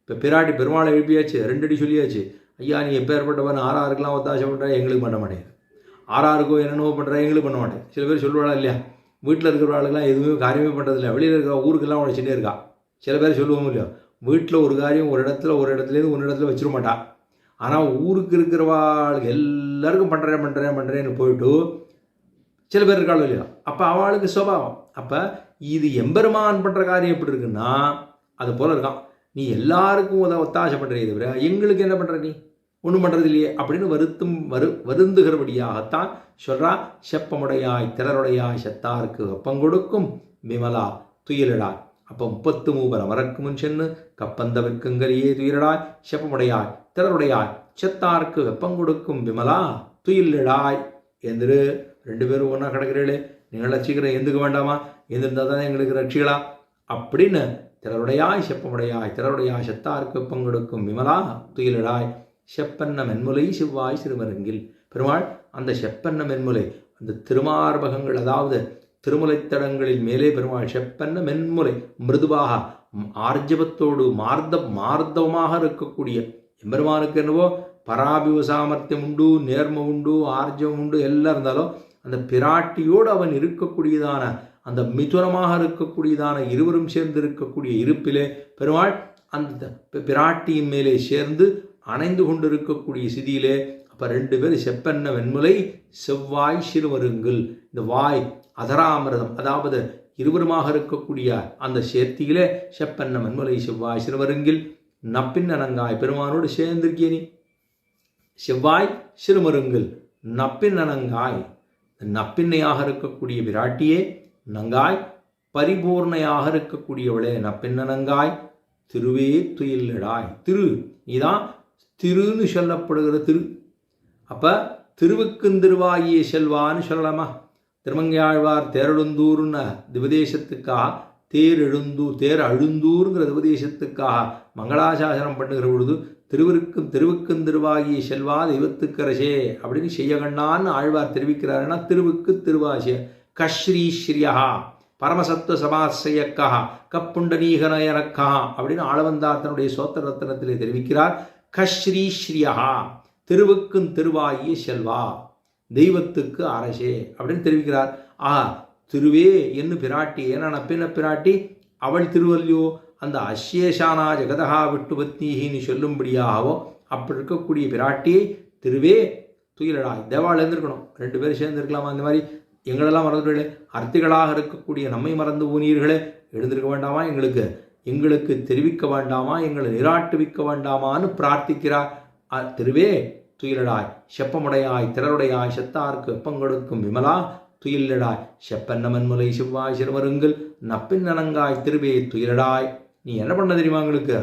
A: இப்போ பிராட்டி பெருமாளை எழுப்பியாச்சு, 2 அடி சொல்லியாச்சு. ஐயா, நீ எப்பேற்பட்டவன், ஆறாருக்கெல்லாம் ஒத்தாசை பண்ணுற, எங்களுக்கு பண்ண மாட்டேன். ஆறாருக்கோ என்னென்னவோ பண்ணுற, எங்களுக்கு பண்ண மாட்டேன். சில பேர் சொல்லுவாளா இல்லையா, வீட்டில் இருக்கிறவர்களுக்கெல்லாம் எதுவுமே காரியமே பண்ணுறதில்ல, வெளியில் இருக்கிற ஊருக்கெல்லாம் உழைச்சிட்டே இருக்கா. சில பேர் சொல்லுவோம் இல்லையா, வீட்டில் ஒரு காரியம் ஒரு இடத்துலேருந்து ஒரு இடத்துல வச்சிட மாட்டா. ஆனால் ஊருக்கு இருக்கிறவாளுக்கு எல்லாருக்கும் பண்ணுறேன்னு போயிட்டு சில பேர் இருக்காள் இல்லையா, அப்போ அவளுக்கு சுபாவம். அப்போ இது எம்பெருமான் பண்ணுற காரியம் எப்படி இருக்குன்னா அது போல் இருக்கான். நீ எல்லாருக்கும் ஒத்தாசை பண்ணுறே தவிர எங்களுக்கு என்ன பண்ணுற, நீ ஒன்றும் பண்ணுறது இல்லையே அப்படின்னு வருந்துகிறபடியாகத்தான் சொல்கிறா. செப்பமுடையாய் திறருடையாய் செத்தாருக்கு வெப்பங்கொடுக்கும் விமலா துயிலிடாய். அப்போ 33 அமரக்கு முன் சென்று கப்பந்தவிற்குங்கரியே துயிலிடாய், செப்பமுடையாய் திறருடையாய் செத்தாருக்கு வெப்பங்கொடுக்கும் விமலா துயிலிடாய் என்று 2 பேரும் ஒன்றா கிடக்கிறீங்களே, நீங்கள் ரசிக்கிறேன் எந்துக்க வேண்டாமா, எந்திருந்தால் தான் எங்களுக்கு ரட்சிகளா அப்படின்னு திறருடையாய் செப்பமுடையாய் திறருடையாய் செத்தாருக்கு வெப்பங்கொடுக்கும் விமலா துயிலிடாய், செப்பன்ன மென்முலை செவ்வாய் சிறுமருங்கில். பெருமாள் அந்த செப்பன்ன மென்முலை, அந்த திருமார்பகங்கள், அதாவது திருமுலைத்தடங்களில் மேலே பெருமாள் செப்பன்ன மென்முலை மிருதுவாக ஆர்ஜவத்தோடு மார்தவமாக இருக்கக்கூடிய எம்பெருமானுக்கு என்னவோ பராபிவ சாமர்த்தியம் உண்டு, நேர்மை உண்டு, ஆர்ஜவம் உண்டு, எல்லாம் இருந்தாலும் அந்த பிராட்டியோடு அவன் இருக்கக்கூடியதான அந்த மிதுனமாக இருக்கக்கூடியதான இருவரும் சேர்ந்து இருக்கக்கூடிய இருப்பிலே பெருமாள் அந்த பிராட்டியின் மேலே சேர்ந்து அணைந்து கொண்டிருக்கக்கூடிய சிதியிலே. அப்போ 2 பேர் செப்பன்ன வெண்முலை செவ்வாய் சிறுமருங்கில், இந்த வாய் அதராமிரதம், அதாவது இருவருமாக இருக்கக்கூடிய அந்த சேர்த்தியிலே செப்பன்ன வெண்முலை செவ்வாய் சிறுமருங்கில் நப்பின் அனங்காய். பெருமானோடு சேர்ந்திருக்கிய நீ செவ்வாய் சிறுமருங்கில் நப்பின் அனங்காய், நப்பின்னையாக இருக்கக்கூடிய விராட்டியே, நங்காய் பரிபூர்ணையாக இருக்கக்கூடியவளே, நப்பின்னனங்காய் திருவே துயிலிடாய். நீதான் திருன்னு சொல்லப்படுகிற திரு. அப்போ திருவுக்குந்திருவாகிய செல்வான்னு சொல்லலாமா? திருமங்கையாழ்வார் தேரெழுந்தூர்னு திவதேசத்துக்காக தேர் அழுந்தூருங்கிற திவதேசத்துக்காக மங்களாசாசனம் பண்ணுகிற பொழுது திருவுக்குந்திருவாகிய செல்வா தெய்வத்துக்கரசே அப்படின்னு செய்யகண்ணான்னு ஆழ்வார் தெரிவிக்கிறாருன்னா திருவுக்கு திருவாசிய கஸ்ரீஸ்ரீயா பரமசத்துவ சமாசயக்கா கப்புண்டனீகனயனக்கா அப்படின்னு ஆளவந்தார் தன்னுடைய சோத்திர ரத்னத்திலே தெரிவிக்கிறார். கஸ்ரீஸ்ரீயா திருவுக்கும் திருவாகிய செல்வா தெய்வத்துக்கு அரசே அப்படின்னு தெரிவிக்கிறார். திருவே என்று பிராட்டி, ஏன்னா நப்பின பிராட்டி அவள் திருவல்லியோ, அந்த அஸ்யேஷானா ஜெகதகா விட்டுபத்னீகின்னு சொல்லும்படியாகவோ அப்படி இருக்கக்கூடிய பிராட்டியை திருவே துயிலடாய். தேவாள் எழுந்திருக்கணும், 2 பேர் சேர்ந்துருக்கலாமா? அந்த மாதிரி எங்களெல்லாம் மறந்துவிடலே, அர்த்திகளாக இருக்கக்கூடிய நம்மை மறந்து ஊனீர்களே, எழுந்திருக்க வேண்டாமா? எங்களுக்கு தெரிவிக்க வேண்டாமா? எங்களை நிராட்டுவிக்க வேண்டாமான்னு பிரார்த்திக்கிறார். திருவே துயிலடாய், செப்பமுடையாய் திறருடையாய் செத்தார்க்கு வெப்பங்கொடுக்கும் விமலா துயிலிடாய், செப்பன்ன மன்முலை செவ்வாய் சிறுமருங்கில் நப்பின் அனங்காய் திருவே துயிலடாய். நீ என்ன பண்ண தெரியுமா? எங்களுக்கு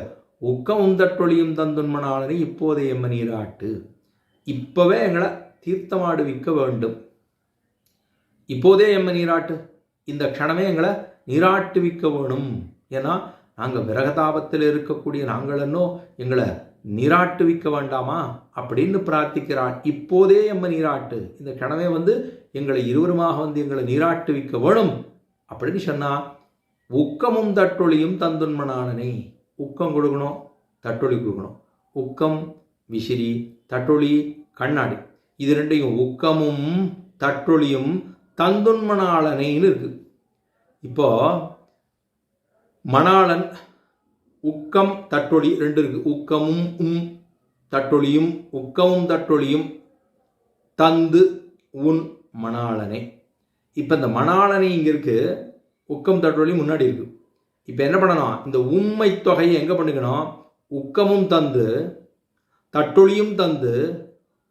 A: உக்கம் உந்தட்டொழியும் தந்துன்மனாளனை இப்போதே எம்ம நீராட்டு. இப்போவே எங்களை தீர்த்தமாடுவிக்க வேண்டும். இப்போதே எம்மை நீராட்டு, இந்த க்ஷணமே எங்களை நீராட்டுவிக்க வேணும். ஏன்னா நாங்கள் விரகதாபத்தில் இருக்கக்கூடிய நாங்களன்னோ எங்களை நீராட்டுவிக்க வேண்டாமா அப்படின்னு பிரார்த்திக்கிறாள். இப்போதே எம்மை நீராட்டு, இந்த க்ஷணமே எங்களை இருவருமாக எங்களை நீராட்டுவிக்க வேணும் அப்படின்னு சொன்னால் உக்கமும் தட்டொழியும் தந்துன்மனானனை. உக்கம் கொடுக்கணும், தட்டொழி கொடுக்கணும். உக்கம் விசிறி, தட்டொழி கண்ணாடி. இது ரெண்டையும் உக்கமும் தட்டொழியும் தந்துன்மனாளனைன்னு இருக்கு. இப்போ மணாளன், உக்கம் தட்டொழி ரெண்டு இருக்கு. உக்கமும் தட்டொழியும், உக்கமும் தட்டொழியும் தந்து உன் மணாளனை. இப்போ இந்த மணாளனை இங்கே இருக்கு, உக்கம் தட்டொழி முன்னாடி இருக்கு. இப்போ என்ன பண்ணணும், இந்த உண்மை தொகையை எங்கே பண்ணிக்கணும், உக்கமும் தந்து தட்டொழியும் தந்து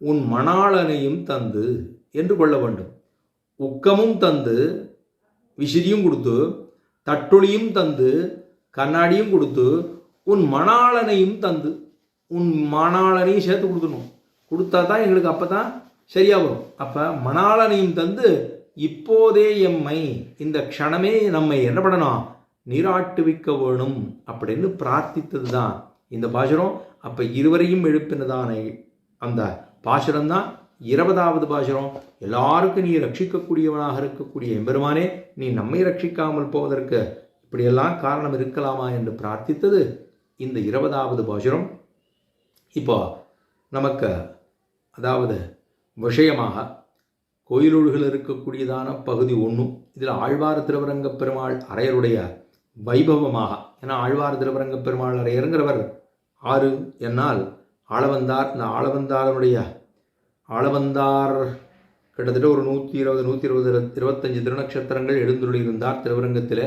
A: உன் மணாளனையும் தந்து என்று கொள்ள வேண்டும். உக்கமும் தந்து விசிறியும் கொடுத்து, தட்டொழியும் தந்து கண்ணாடியும் கொடுத்து, உன் மணாளனையும் தந்து, உன் மணாளனையும் சேர்த்து கொடுத்துடணும். கொடுத்தா தான் எங்களுக்கு அப்போ தான் சரியாக வரும். அப்போ மணாளனையும் தந்து இப்போதே எம்மை, இந்த க்ஷணமே நம்மை என்ன பண்ணணும், நீராட்டுவிக்க வேணும் அப்படின்னு பிரார்த்தித்தது தான் இந்த பாசுரம். அப்போ இருவரையும் எழுப்பினதான அந்த பாசுரம் தான் 20வது பாசுரம். எல்லாருக்கும் நீ ரட்சிக்கக்கூடியவனாக இருக்கக்கூடிய எம்பெருமானே, நீ நம்மை ரட்சிக்காமல் போவதற்கு இப்படியெல்லாம் காரணம் இருக்கலாமா என்று பிரார்த்தித்தது இந்த 20வது பாசுரம். இப்போ நமக்கு அதாவது விஷயமாக கோயிலூடுகள் இருக்கக்கூடியதான பகுதி 1. இதில் ஆழ்வார திருவரங்க பெருமாள் அரையருடைய வைபவமாக, ஏன்னா ஆழ்வார திருவரங்க பெருமாள் அரையருங்கிறவர் 6 என்னால் ஆளவந்தார். இந்த ஆளவந்தார் கிட்டத்தட்ட ஒரு 120-125 திருநக்ஷத்திரங்கள் எழுந்துள்ளிருந்தார் திருவரங்கத்தில்.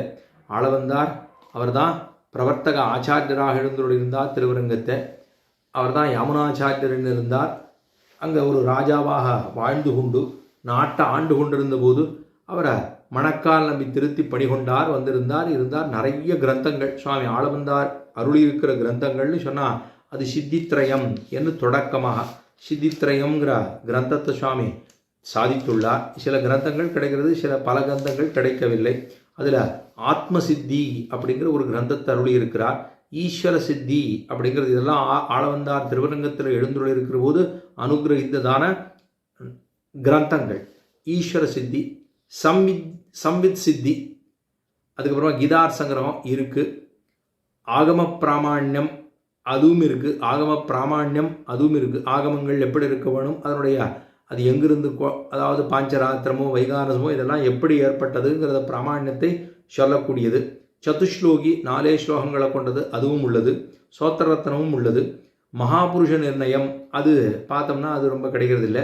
A: ஆளவந்தார் அவர்தான் பிரவர்த்தக ஆச்சாரியராக எழுந்துள்ளிருந்தார் திருவரங்கத்தை. அவர்தான் யமுனாச்சாரியன் இருந்தார். அங்கே ஒரு ராஜாவாக வாழ்ந்து கொண்டு நாட்டை ஆண்டு கொண்டிருந்த போது அவரை மணக்கால் நம்பி திருத்தி பணிகொண்டார், இருந்தார். நிறைய கிரந்தங்கள் சுவாமி ஆளவந்தார் அருளி இருக்கிற கிரந்தங்கள்னு சொன்னால் அது சித்தித்ரயம் என்று தொடக்கமாக சித்தித்ரயம்ங்கிற கிரந்தத்தை சுவாமி சாதித்துள்ளார். சில கிரந்தங்கள் கிடைக்கிறது, பல கிரந்தங்கள் கிடைக்கவில்லை. அதில் ஆத்ம சித்தி அப்படிங்கிற ஒரு கிரந்தத்தை அருளி இருக்கிறார். ஈஸ்வர சித்தி அப்படிங்கிறது, இதெல்லாம் ஆளவந்தார் திருவரங்கத்தில் எழுந்துள்ள இருக்கிற போது அனுகிரகித்ததான கிரந்தங்கள். ஈஸ்வர சித்தி, சம்வித் சித்தி, அதுக்கப்புறமா கீதார் சங்கிரகம் இருக்குது. ஆகம பிராமாண்யம் அதுவும் இருக்குது. ஆகமங்கள் எப்படி இருக்க வேணும், அதனுடைய அது எங்கிருந்து, அதாவது பாஞ்சராத்திரமோ வைகானசமோ இதெல்லாம் எப்படி ஏற்பட்டதுங்கிறத பிராமாண்யத்தை சொல்லக்கூடியது. சதுஸ்லோகி 4 ஸ்லோகங்களை கொண்டது அதுவும் உள்ளது. சோத்திரரத்னமும் உள்ளது. மகாபுருஷ நிர்ணயம் அது பார்த்தோம்னா அது ரொம்ப கிடைக்கிறது இல்லை.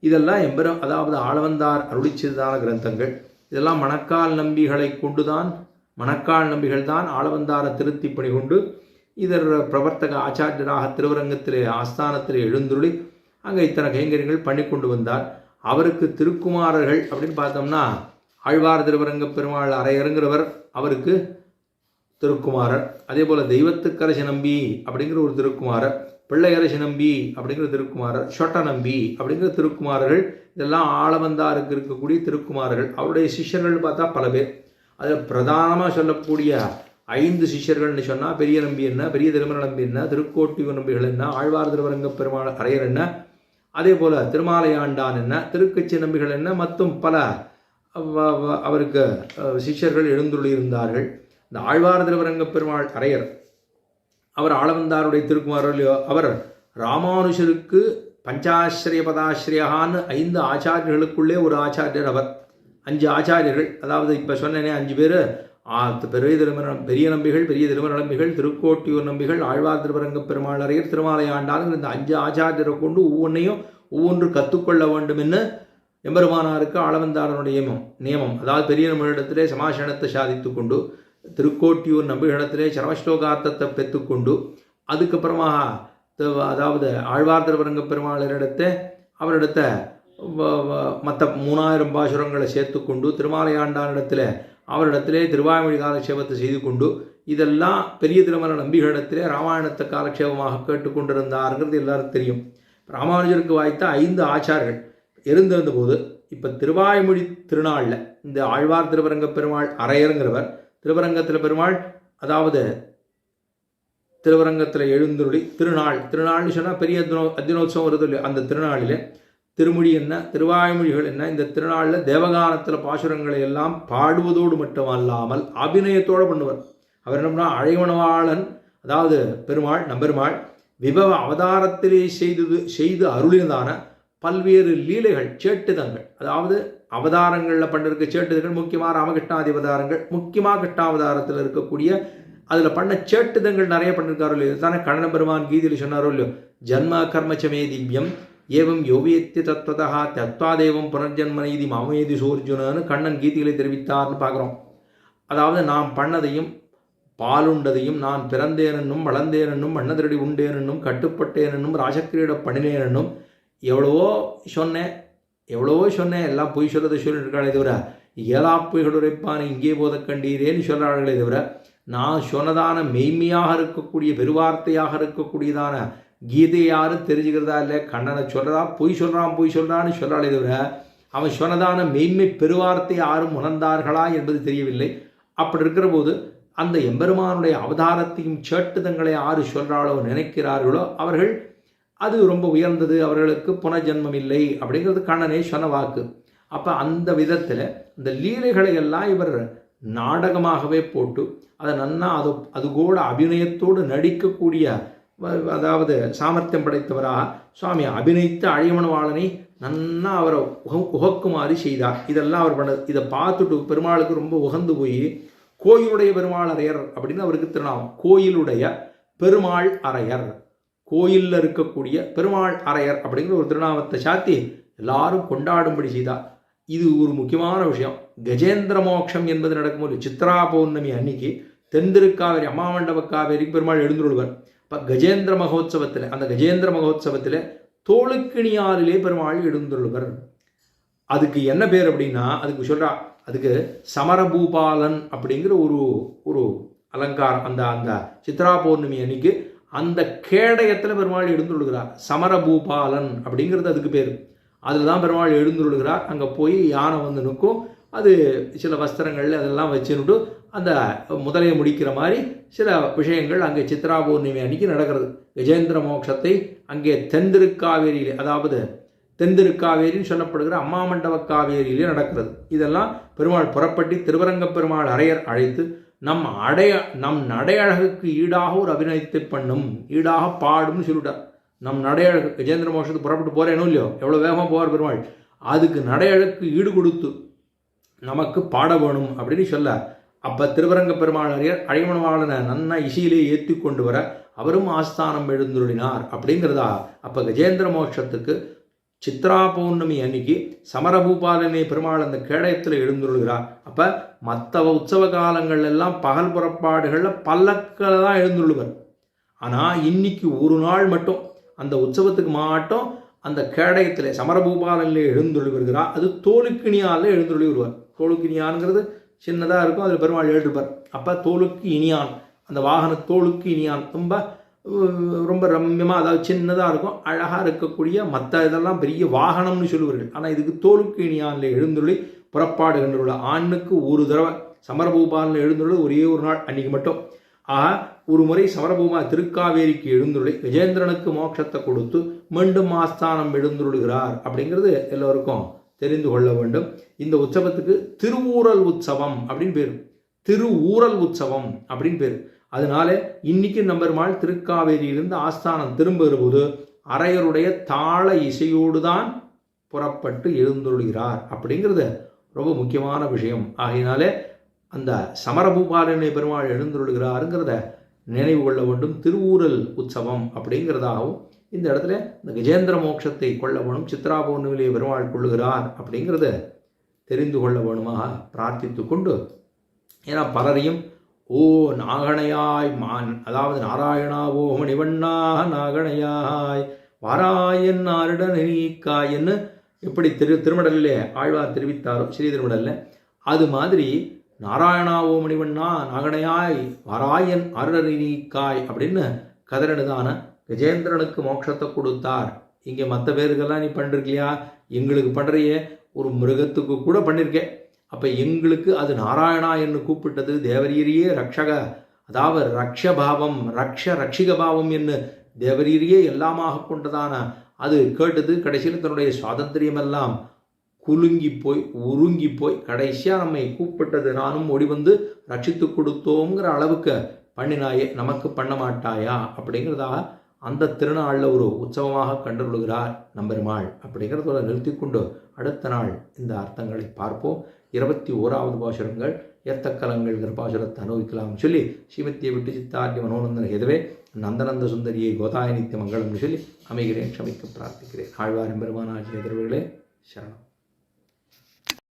A: இதெல்லாம் அதாவது ஆளவந்தார் அருளிச்சதான கிரந்தங்கள். இதெல்லாம் மணக்கால் நம்பிகள் தான் ஆளவந்தாரை திருத்தி பணி கொண்டு இதர் பிரவர்த்தக ஆச்சாரியராக திருவரங்கத்திலே ஆஸ்தானத்திலே எழுந்துள்ளி அங்கே இத்தனை கைங்கரியங்கள் பண்ணி கொண்டு வந்தார். அவருக்கு திருக்குமாரர்கள் அப்படின்னு பார்த்தோம்னா ஆழ்வார் திருவரங்க பெருமாள் அரையருங்கிறவர் அவருக்கு திருக்குமாரர். அதே போல் தெய்வத்துக்கரசி நம்பி அப்படிங்கிற ஒரு திருக்குமாரர், பிள்ளையரசி நம்பி அப்படிங்கிற திருக்குமாரர், சொட்ட நம்பி அப்படிங்கிற திருக்குமாரர்கள். இதெல்லாம் ஆளவந்தாருக்கு இருக்கக்கூடிய திருக்குமாரர்கள். அவருடைய சிஷ்யர்கள் பார்த்தா பல பேர். அதில் பிரதானமாக சொல்லக்கூடிய 5 சிஷ்யர்கள்னு சொன்னால் பெரிய நம்பி என்ன, பெரிய திருமண நம்பி என்ன, திருக்கோட்டியூர் நம்பிகள் என்ன, ஆழ்வார் திருவரங்க பெருமாள் அரையர் என்ன, அதே போல் திருமாலையாண்டான் என்ன, திருக்கச்சி நம்பிகள் என்ன, மற்றும் பல அவருக்கு சிஷ்யர்கள் எழுந்துள்ளிருந்தார்கள். இந்த ஆழ்வார் திருவரங்க பெருமாள் அரையர் அவர் ஆளவந்தாருடைய திருக்குமாரர். அவர் ராமானுஷருக்கு பஞ்சாஸ்ரய பதாஸ்ரயான்னு 5 ஆச்சாரியர்களுக்குள்ளே ஒரு ஆச்சாரியர். அவர் 5 ஆச்சாரியர்கள், அதாவது இப்போ சொன்னேனே 5 பேர், பெரிய நம்பிகள், பெரிய திருமண நம்பிகள், திருக்கோட்டியூர் நம்பிகள், ஆழ்வார் திருவரங்க பெருமாள் அரையர், திருமாலையாண்டான், இந்த 5 ஆச்சாரியரை கொண்டு ஒவ்வொன்று கற்றுக்கொள்ள வேண்டும் என்று எம்பெருமானாருக்கு ஆளவந்தாரனுடைய நியமம். அதாவது பெரிய நம்பிகளிடத்திலே சமாசனத்தை சாதித்து கொண்டு, திருக்கோட்டியூர் நம்பிகளிடத்திலே சரமஸ்லோகார்த்தத்தை பெற்றுக்கொண்டு, அதுக்கப்புறமாக அதாவது ஆழ்வார் திருவரங்க அவரிடத்தை மற்ற 3000 பாசுரங்களை சேர்த்து கொண்டு, திருமாலையாண்டானிடத்தில் அவரிடத்திலே திருவாய்மொழி காலக்ஷேபத்தை செய்து கொண்டு, இதெல்லாம் பெரிய திருமண நம்பிகளிடத்திலே ராமாயணத்தை காலக்ஷேபமாக கேட்டுக்கொண்டிருந்தாருங்கிறது எல்லாருக்கும் தெரியும். ராமானுஜருக்கு வாய்த்த 5 ஆச்சார்கள் இருந்திருந்த போது இப்போ திருவாய்மொழி திருநாளில் இந்த ஆழ்வார் திருவரங்க பெருமாள் அரையருங்கிறவர் திருவரங்கத்தில் பெருமாள், அதாவது திருவரங்கத்தில் எழுந்துருளி திருநாள்னு சொன்னால் பெரிய அத்தினோத்சவம் வருது இல்லையா, அந்த திருநாளில் திருமொழி என்ன, திருவாய்மொழிகள் என்ன, இந்த திருநாளில் தேவகானத்தில் பாசுரங்களை எல்லாம் பாடுவதோடு மட்டுமல்லாமல் அபிநயத்தோடு பண்ணுவார். அவர் என்ன பண்ணால் அழைவனவாளன், அதாவது பெருமாள் நம்பெருமாள் விபவ அவதாரத்திலே செய்து அருளினதான பல்வேறு லீலைகள் சேட்டுதங்கள், அதாவது அவதாரங்களில் பண்ணிருக்க சேட்டுதங்கள், முக்கியமாக ராமகிருஷ்ணாதி அவதாரங்கள், முக்கியமாக கிருஷ்ணாவதாரத்தில் இருக்கக்கூடிய அதில் பண்ண சேட்டுதங்கள் நிறைய பண்ணியிருக்காரோ இல்லையோ. தானே கண்ணன பெருமான் கீதையில் சொன்னாரோ இல்லையோ, ஜன்ம கர்மச்சமே திவ்யம் ஏவம் யோவியத்திய தத்வதா தத்வாதேவம் புனர்ஜன்மனைதி மாமேதி சோர்ஜுனன்னு கண்ணன் கீதைகளை தெரிவித்தார்னு பார்க்குறோம். அதாவது நாம் பண்ணதையும் பாலுண்டதையும் நான் பிறந்தேனும் வளர்ந்தேனும் அன்னதிரடி உண்டேனும் கட்டுப்பட்டேனும் ராஜக்கிரீட பண்ணினேனும் எவ்வளவோ சொன்னேன் எல்லாம் பொய் சொல்லதை சொல்லிட்டு இருக்காளே தவிர ஏலாப்பொய்கள் உரைப்பான இங்கே போத கண்டீரேன்னு சொல்கிறார்களே தவிர நான் சொன்னதான மெய்மையாக இருக்கக்கூடிய பெருவார்த்தையாக இருக்கக்கூடியதான கீதை யாரும் தெரிஞ்சுக்கிறதா இல்லை. கண்ணனை சொல்கிறதா பொய் சொல்கிறான்னு சொல்கிறாளே தவிர அவன் சொன்னதான மெய்மை பெருவார்த்தை யாரும் உணர்ந்தார்களா என்பது தெரியவில்லை. அப்படி இருக்கிற போது அந்த எம்பெருமானுடைய அவதாரத்தையும் சேட்டுதங்களை யாரு சொல்கிறாளோ நினைக்கிறார்களோ அவர்கள் அது ரொம்ப உயர்ந்தது, அவர்களுக்கு புனர்ஜென்மம் இல்லை அப்படிங்கிறது கண்ணனே சொன்ன வாக்கு. அப்போ அந்த விதத்தில் இந்த லீலைகளை எல்லாம் இவர் நாடகமாகவே போட்டு அதை நன்னா அது கூட அபிநயத்தோடு நடிக்கக்கூடிய, அதாவது சாமர்த்தியம் படைத்தவராக சுவாமி அபிநயித்த அழியமனவாளனை நன்னா அவரை உகக்குமாறு செய்தார். இதெல்லாம் அவர் பண்ணது. இதை பார்த்துட்டு பெருமாளுக்கு ரொம்ப உகந்து போய் கோயிலுடைய பெருமாள் அரையர் அப்படின்னு அவருக்கு திருநாமம். கோயிலுடைய பெருமாள் அரையர், கோயிலில் இருக்கக்கூடிய பெருமாள் அரையர் அப்படிங்கிற ஒரு திருநாமத்தை சாத்தி எல்லாரும் கொண்டாடும்படி செய்தார். இது ஒரு முக்கியமான விஷயம். கஜேந்திர மோட்சம் என்பது நடக்கும்போது சித்ரா பௌர்ணமி அன்னைக்கு தென்திருக்காவேரி அம்மாமண்டப காவேரி பெருமாள் எழுந்துள்ளுவர். இப்போ கஜேந்திர மகோத்சவத்தில், அந்த கஜேந்திர மகோத்சவத்தில் தோளுக்கிணியாரிலே பெருமாள் எழுந்துள்ளுவர். அதுக்கு என்ன பேர் அப்படின்னா, அதுக்கு சமரபூபாலன் அப்படிங்கிற ஒரு அலங்காரம். அந்த சித்ரா பௌர்ணமி அன்னைக்கு அந்த கேடயத்தில் பெருமாள் எழுந்துள்ளுகிறார். சமரபூபாலன் அப்படிங்கிறது அதுக்கு பேர். அதில் தான் பெருமாள் எழுந்துள்ளுகிறார். அங்கே போய் யானை வந்து நிற்கும். அது சில வஸ்திரங்கள் அதெல்லாம் வச்சுன்னுட்டு அந்த முதலையை முடிக்கிற மாதிரி சில விஷயங்கள் அங்கே சித்ரா பௌர்ணமி அன்னைக்கு நடக்கிறது. கஜேந்திர மோட்சத்தை அங்கே தென்திருக்காவேரியிலே, அதாவது தென்திருக்காவேரின்னு சொல்லப்படுகிற அம்மாமண்டப காவேரியிலே நடக்கிறது. இதெல்லாம் பெருமாள் புறப்பட்டு திருவரங்க பெருமாள் அரையர் அழைத்து நம் நடையழகுக்கு ஈடாக ஒரு அபிநயத்தை பண்ணும், ஈடாக பாடும்னு சொல்லிட்டார். நம் நடையழகு கஜேந்திர மோட்சத்துக்கு புறப்பட்டு போகிறேனோ இல்லையோ, எவ்வளோ வேகமாக போவார் பெருமாள், அதுக்கு நடையழகுக்கு ஈடு கொடுத்து நமக்கு பாட வேணும் அப்படின்னு சொல்ல, அப்போ திருவரங்க பெருமாள் அரையர் அழிமணவாளனை நன்னா இசையிலே ஏற்றி கொண்டு வர அவரும் ஆஸ்தானம் எழுந்துருளினார் அப்படிங்கிறதா. அப்போ கஜேந்திர மோட்சத்துக்கு சித்ரா பௌர்ணமி அன்னைக்கு சமரபூபாலனை பெருமாள் அந்த கேடயத்தில் எழுந்துருள்கிறார். அப்போ மற்ற உற்சவ காலங்கள் எல்லாம் பகல் புறப்பாடுகளில் பல்லக்கில் தான் எழுந்துள்ளுவர். ஆனால் இன்னைக்கு ஒரு நாள் மட்டும் அந்த உற்சவத்துக்கு மாட்டும் அந்த கேடயத்தில் சமரபூபாலனிலே எழுந்துள்ளி வருகிறார். அது தோலுக்கிணியால் எழுந்துள்ளி வருவார். தோலுக்கிணியான்ங்கிறது சின்னதாக இருக்கும், அதில் பெருமாள் எழுதிருப்பார். அப்போ தோலுக்கு இனியான், அந்த வாகன தோலுக்கு இனியான் ரொம்ப ரம்யமாக, அதாவது சின்னதாக இருக்கும், அழகாக இருக்கக்கூடிய. மற்ற இதெல்லாம் பெரிய வாகனம்னு சொல்லுவார்கள். ஆனால் இதுக்கு தோலுக்கு இனியானில் எழுந்துள்ளி புறப்பாடு கண்டுள்ள ஆணுக்கு ஒரு தடவை சமரபூபாலில் எழுந்துள்ளது ஒரே ஒரு நாள், அன்றைக்கி மட்டும். ஆக ஒரு முறை சமரபூமா திருக்காவேரிக்கு எழுந்துள்ளி கஜேந்திரனுக்கு மோட்சத்தை கொடுத்து மீண்டும் ஆஸ்தானம் எழுந்துள்ளுகிறார் அப்படிங்கிறது எல்லோருக்கும் தெரிந்து கொள்ள வேண்டும். இந்த உற்சவத்துக்கு திருவூரல் உற்சவம் அப்படின்னு பேர். திருவூரல் உற்சவம் அப்படின்னு பேர். அதனால இன்னைக்கு நம்பெருமாள் திருக்காவேரியிலிருந்து ஆஸ்தானம் திரும்பும்போது அரையருடைய தாள இசையோடு தான் புறப்பட்டு எழுந்துள்ளுகிறார் அப்படிங்கிறது ரொம்ப முக்கியமான விஷயம். ஆகையினாலே அந்த சமரபூபாலனை பெருமாள் எழுந்துள்ளுகிறாருங்கிறத நினைவு கொள்ள வேண்டும். திருவூரல் உற்சவம் அப்படிங்கிறதாகவும் இந்த இடத்துல இந்த கஜேந்திர மோட்சத்தை கொள்ள வேணும், சித்ரா பௌர்ணமியிலே பெருமாள் கொள்ளுகிறார் அப்படிங்கிறத தெரிந்து கொள்ள வேணுமாக பிரார்த்தித்து கொண்டு, ஏன்னா பலரையும் ஓ நாகணையாய் அதாவது நாராயணா ஓ மணிவண்ணா நாகணையாய் வாராயன் நாருடன் நீக்காயன்னு எப்படி திருமடலிலே ஆழ்வார் தெரிவித்தாரோ ஸ்ரீ திருமடலில், அது மாதிரி நாராயணா ஓ மணிவண்ணா நாகணையாய் வாராயன் அருணரி நீக்காய் அப்படின்னு கதறனுதான கஜேந்திரனுக்கு மோட்சத்தை கொடுத்தார் இங்கே மற்ற பேருக்கெல்லாம் நீ பண்ணிருக்கலையா, எங்களுக்கு பண்ணுறையே, ஒரு மிருகத்துக்கு கூட பண்ணியிருக்கேன். அப்போ எங்களுக்கு அது நாராயணா என்று கூப்பிட்டது தேவரீரியே ரக்ஷக, அதாவது ரக்ஷபாவம் ரக்ஷிக பாவம் என்று தேவரீரியே எல்லாமாக கொண்டதான அது கேட்டது. கடைசியில் தன்னுடைய சுவாதந்திரியமெல்லாம் குலுங்கி போய் உருங்கி போய் கடைசியாக நம்மை கூப்பிட்டது. நானும் ஓடி வந்து ரட்சித்து கொடுத்தோங்கிற அளவுக்கு பண்ணினாயே, நமக்கு பண்ண மாட்டாயா அப்படிங்கிறதாக அந்த திருநாளில் ஒரு உற்சவமாக கண்டுகொள்கிறார் நம்பெருமாள். அப்படிங்கிறதோட நிறுத்தி கொண்டு அடுத்த நாள் இந்த அர்த்தங்களை பார்ப்போம். 21வது பாசுரங்கள் ஏத்தக்கலங்கள்ங்கிற பாசுரத்தை அனுபவிக்கலாம் சொல்லி ஸ்ரீமத்தியை விட்டு சித்தார்ய மனோநந்தன எதுவே நந்தநந்த சுந்தரியை கோதாய நித்திய மங்களம்னு சொல்லி அமைகிறேன், க்ஷமிக்க பிரார்த்திக்கிறேன். ஆழ்வார் பெருமானாகிய எதிர்வுகளே சரணம்.